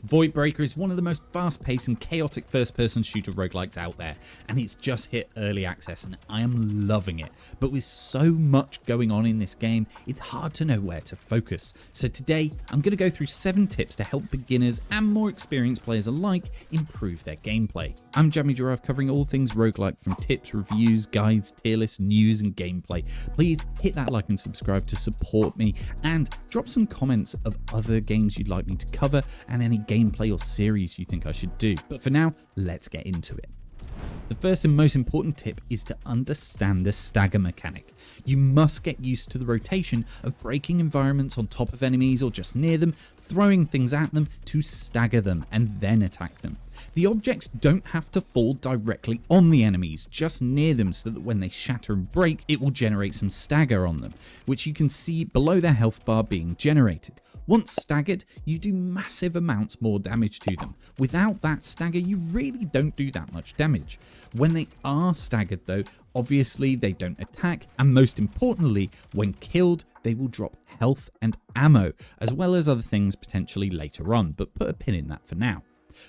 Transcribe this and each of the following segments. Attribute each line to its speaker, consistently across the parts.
Speaker 1: Voidbreaker is one of the most fast-paced and chaotic first-person shooter roguelikes out there, and it's just hit early access and I am loving it. But with so much going on in this game, it's hard to know where to focus. So today, I'm going to go through 7 tips to help beginners and more experienced players alike improve their gameplay. I'm JammyGiraffe, covering all things roguelike from tips, reviews, guides, tier lists, news and gameplay. Please hit that like and subscribe to support me, and drop some comments of other games you'd like me to cover and any gameplay or series you think I should do. But for now, let's get into it. The first and most important tip is to understand the stagger mechanic. You must get used to the rotation of breaking environments on top of enemies or just near them, throwing things at them to stagger them and then attack them. The objects don't have to fall directly on the enemies, just near them, so that when they shatter and break, it will generate some stagger on them, which you can see below their health bar being generated. Once staggered, you do massive amounts more damage to them. Without that stagger, you really don't do that much damage. When they are staggered though, obviously they don't attack, and most importantly, when killed, they will drop health and ammo, as well as other things potentially later on, but put a pin in that for now.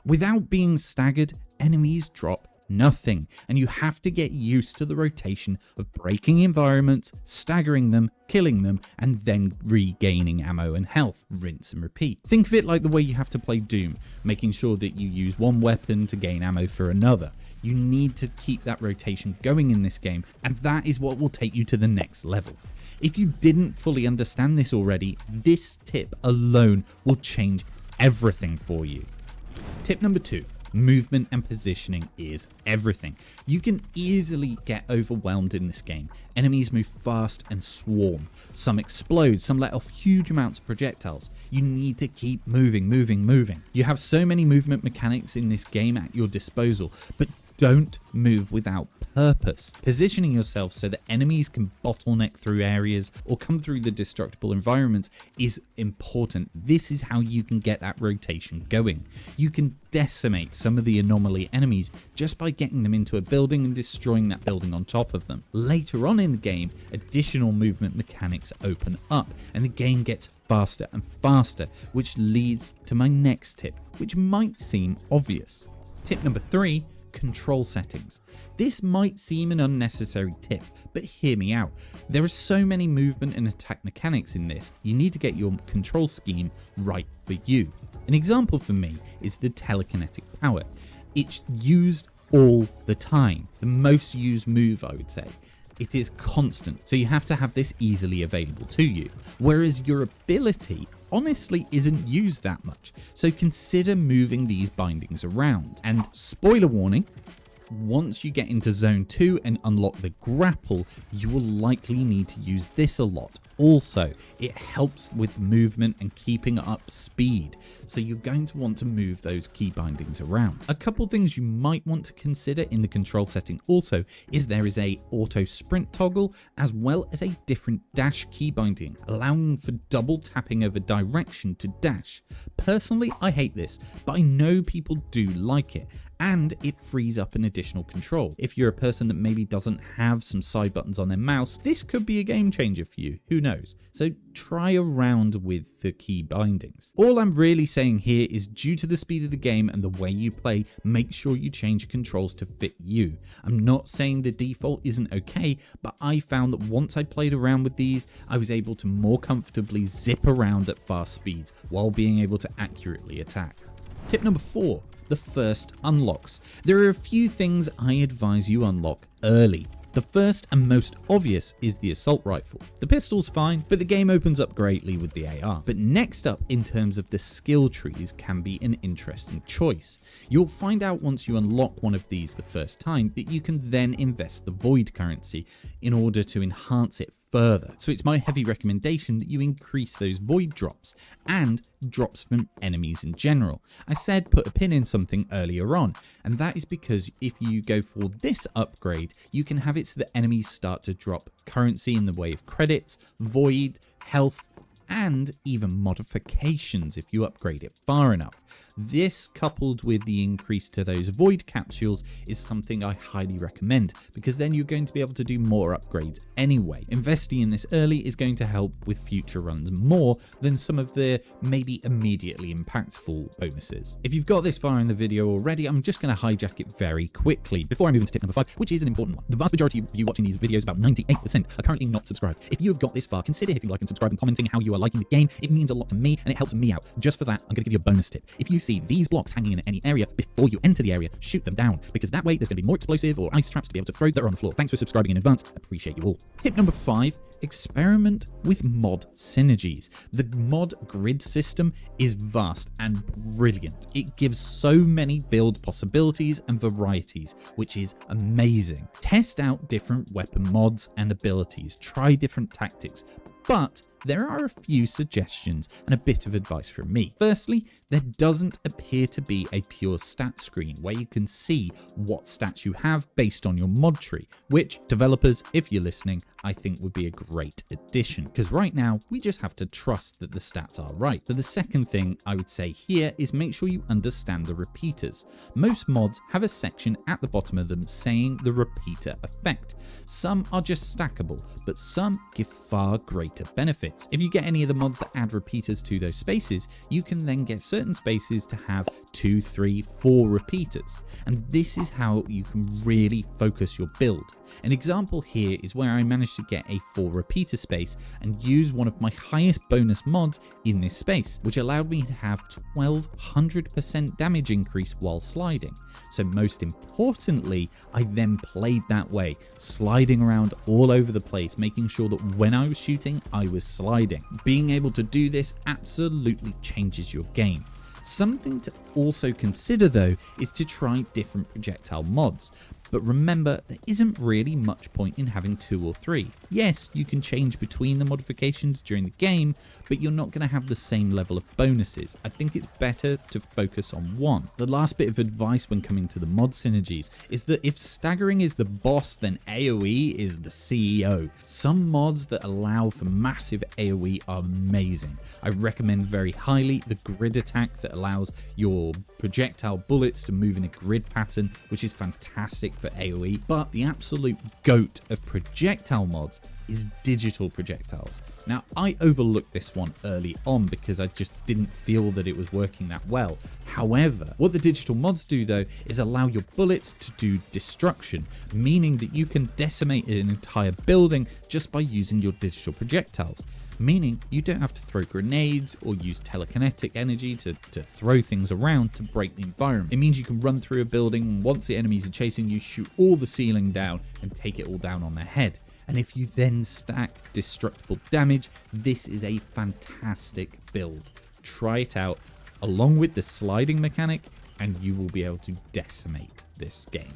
Speaker 1: Without being staggered, enemies drop nothing, and you have to get used to the rotation of breaking environments, staggering them, killing them, and then regaining ammo and health. Rinse and repeat. Think of it like the way you have to play Doom, making sure that you use one weapon to gain ammo for another. You need to keep that rotation going in this game, and that is what will take you to the next level. If you didn't fully understand this already, this tip alone will change everything for you. Tip number 2. Movement and positioning is everything. You can easily get overwhelmed in this game. Enemies move fast and swarm. Some explode, some let off huge amounts of projectiles. You need to keep moving. You have so many movement mechanics in this game at your disposal, but don't move without purpose. Positioning yourself so that enemies can bottleneck through areas or come through the destructible environments is important. This is how you can get that rotation going. You can decimate some of the anomaly enemies just by getting them into a building and destroying that building on top of them. Later on in the game, additional movement mechanics open up and the game gets faster and faster, which leads to my next tip, which might seem obvious. Tip number 3. Control settings. This might seem an unnecessary tip, but hear me out. There are so many movement and attack mechanics in this, you need to get your control scheme right for you. An example for me is the telekinetic power. It's used all the time, the most used move I would say. It is constant, so you have to have this easily available to you, whereas your ability honestly isn't used that much, so consider moving these bindings around. And spoiler warning, once you get into zone 2 and unlock the grapple, you will likely need to use this a lot. Also, it helps with movement and keeping up speed, so you're going to want to move those key bindings around. A couple things you might want to consider in the control setting also is there is a auto sprint toggle as well as a different dash key binding, allowing for double tapping of a direction to dash. Personally, I hate this, but I know people do like it, and it frees up an additional control. If you're a person that maybe doesn't have some side buttons on their mouse, this could be a game changer for you, who knows? So try around with the key bindings. All I'm really saying here is, due to the speed of the game and the way you play, make sure you change controls to fit you. I'm not saying the default isn't okay, but I found that once I played around with these, I was able to more comfortably zip around at fast speeds while being able to accurately attack. Tip number 4. The first unlocks. There are a few things I advise you unlock early. The first and most obvious is the assault rifle. The pistol's fine, but the game opens up greatly with the AR. But next up in terms of the skill trees can be an interesting choice. You'll find out once you unlock one of these the first time that you can then invest the void currency in order to enhance it further. So it's my heavy recommendation that you increase those void drops and drops from enemies in general. I said put a pin in something earlier on, and that is because if you go for this upgrade, you can have it so that enemies start to drop currency in the way of credits, void, health, and even modifications if you upgrade it far enough. This, coupled with the increase to those void capsules, is something I highly recommend, because then you're going to be able to do more upgrades anyway. Investing in this early is going to help with future runs more than some of the maybe immediately impactful bonuses. If you've got this far in the video already, I'm just going to hijack it very quickly before I move into tip number 5, which is an important one. The vast majority of you watching these videos, about 98%, are currently not subscribed. If you have got this far, consider hitting like and subscribe and commenting how you are liking the game. It means a lot to me and it helps me out. Just for that, I'm going to give you a bonus tip. If you see these blocks hanging in any area, before you enter the area, shoot them down, because that way there's going to be more explosive or ice traps to be able to throw that are on the floor. Thanks for subscribing in advance. Appreciate you all. Tip number 5, experiment with mod synergies. The mod grid system is vast and brilliant. It gives so many build possibilities and varieties, which is amazing. Test out different weapon mods and abilities. Try different tactics. But there are a few suggestions and a bit of advice from me. Firstly, there doesn't appear to be a pure stat screen where you can see what stats you have based on your mod tree, which developers, if you're listening, I think would be a great addition, because right now we just have to trust that the stats are right. But the second thing I would say here is make sure you understand the repeaters. Most mods have a section at the bottom of them saying the repeater effect. Some are just stackable, but some give far greater benefits. If you get any of the mods that add repeaters to those spaces, you can then get certain spaces to have 2, 3, 4 repeaters. And this is how you can really focus your build. An example here is where I managed to get a 4 repeater space and use one of my highest bonus mods in this space, which allowed me to have 1200% damage increase while sliding. So most importantly, I then played that way, sliding around all over the place, making sure that when I was shooting, I was sliding. Being able to do this absolutely changes your game. Something to also consider though is to try different projectile mods. But remember, there isn't really much point in having 2 or 3. Yes, you can change between the modifications during the game, but you're not going to have the same level of bonuses. I think it's better to focus on one. The last bit of advice when coming to the mod synergies is that if staggering is the boss, then AoE is the CEO. Some mods that allow for massive AoE are amazing. I recommend very highly the grid attack that allows your projectile bullets to move in a grid pattern, which is fantastic for AoE. But the absolute goat of projectile mods is digital projectiles. Now, I overlooked this one early on because I just didn't feel that it was working that well. However, what the digital mods do though is allow your bullets to do destruction, meaning that you can decimate an entire building just by using your digital projectiles. Meaning you don't have to throw grenades or use telekinetic energy to throw things around to break the environment. It means you can run through a building and once the enemies are chasing you, shoot all the ceiling down and take it all down on their head. And if you then stack destructible damage, this is a fantastic build. Try it out along with the sliding mechanic and you will be able to decimate this game.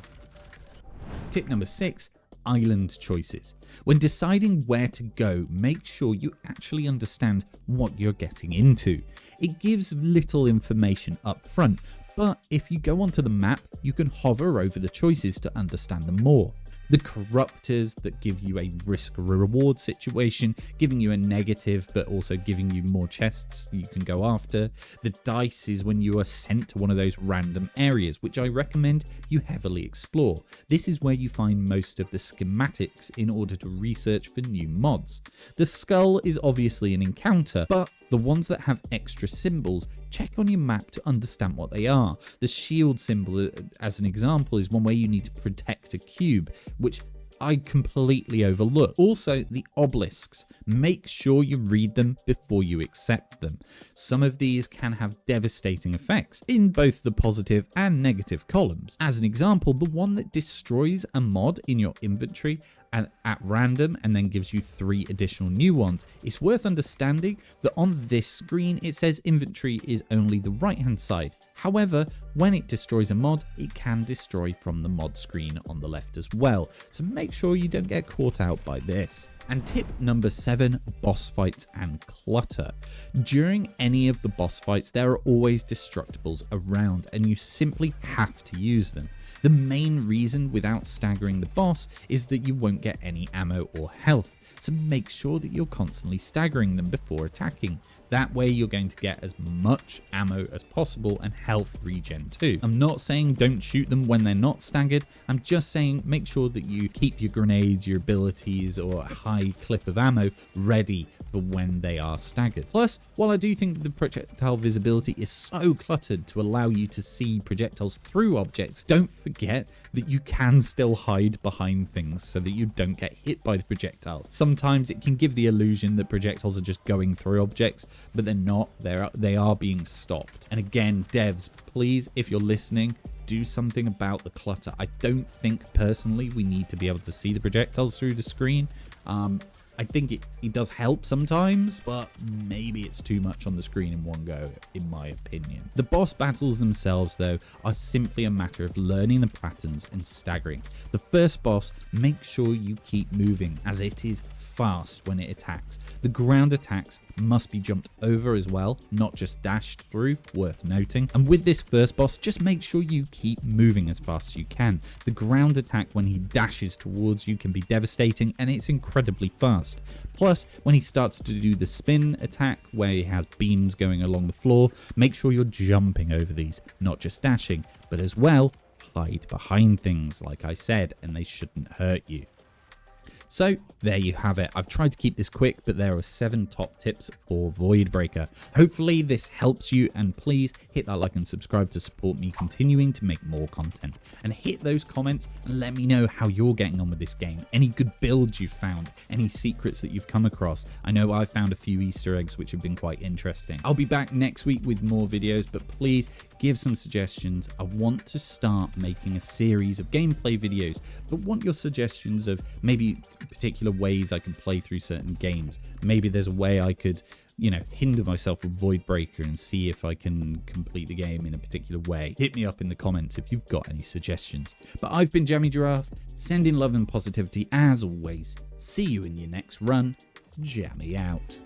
Speaker 1: Tip number 6. Island choices. When deciding where to go, make sure you actually understand what you're getting into. It gives little information up front, but if you go onto the map, you can hover over the choices to understand them more. The corruptors that give you a risk-reward situation, giving you a negative but also giving you more chests you can go after. The dice is when you are sent to one of those random areas, which I recommend you heavily explore. This is where you find most of the schematics in order to research for new mods. The skull is obviously an encounter, but the ones that have extra symbols, check on your map to understand what they are. The shield symbol, as an example, is one way you need to protect a cube, which I completely overlook. Also, the obelisks. Make sure you read them before you accept them. Some of these can have devastating effects in both the positive and negative columns. As an example, the one that destroys a mod in your inventory and at random and then gives you 3 additional new ones. It's worth understanding that on this screen it says inventory is only the right hand side. However, when it destroys a mod, it can destroy from the mod screen on the left as well. So make sure you don't get caught out by this. And tip number 7, boss fights and clutter. During any of the boss fights, there are always destructibles around and you simply have to use them. The main reason without staggering the boss is that you won't get any ammo or health, so make sure that you're constantly staggering them before attacking. That way you're going to get as much ammo as possible and health regen too. I'm not saying don't shoot them when they're not staggered, I'm just saying make sure that you keep your grenades, your abilities or a high clip of ammo ready for when they are staggered. Plus, while I do think the projectile visibility is so cluttered to allow you to see projectiles through objects, don't forget that you can still hide behind things so that you don't get hit by the projectiles. Sometimes it can give the illusion that projectiles are just going through objects, but they're not. They are being stopped. And again, devs, please, if you're listening, do something about the clutter. I don't think personally we need to be able to see the projectiles through the screen. I think it does help sometimes, but maybe it's too much on the screen in one go, in my opinion. The boss battles themselves, though, are simply a matter of learning the patterns and staggering. The first boss, make sure you keep moving, as it is fast when it attacks. The ground attacks must be jumped over as well, not just dashed through, worth noting. And with this first boss, just make sure you keep moving as fast as you can. The ground attack when he dashes towards you can be devastating, and it's incredibly fast. Plus, when he starts to do the spin attack where he has beams going along the floor, make sure you're jumping over these, not just dashing, but as well, hide behind things like I said, and they shouldn't hurt you. So there you have it. I've tried to keep this quick, but there are 7 top tips for Voidbreaker. Hopefully this helps you, and please hit that like and subscribe to support me continuing to make more content. And hit those comments and let me know how you're getting on with this game. Any good builds you've found, any secrets that you've come across. I know I've found a few Easter eggs which have been quite interesting. I'll be back next week with more videos, but please give some suggestions. I want to start making a series of gameplay videos, but want your suggestions of maybe particular ways I can play through certain games. Maybe there's a way I could, hinder myself with Voidbreaker and see if I can complete the game in a particular way. Hit me up in the comments if you've got any suggestions. But I've been JammyGiraffe, sending love and positivity as always. See you in your next run. Jammy out.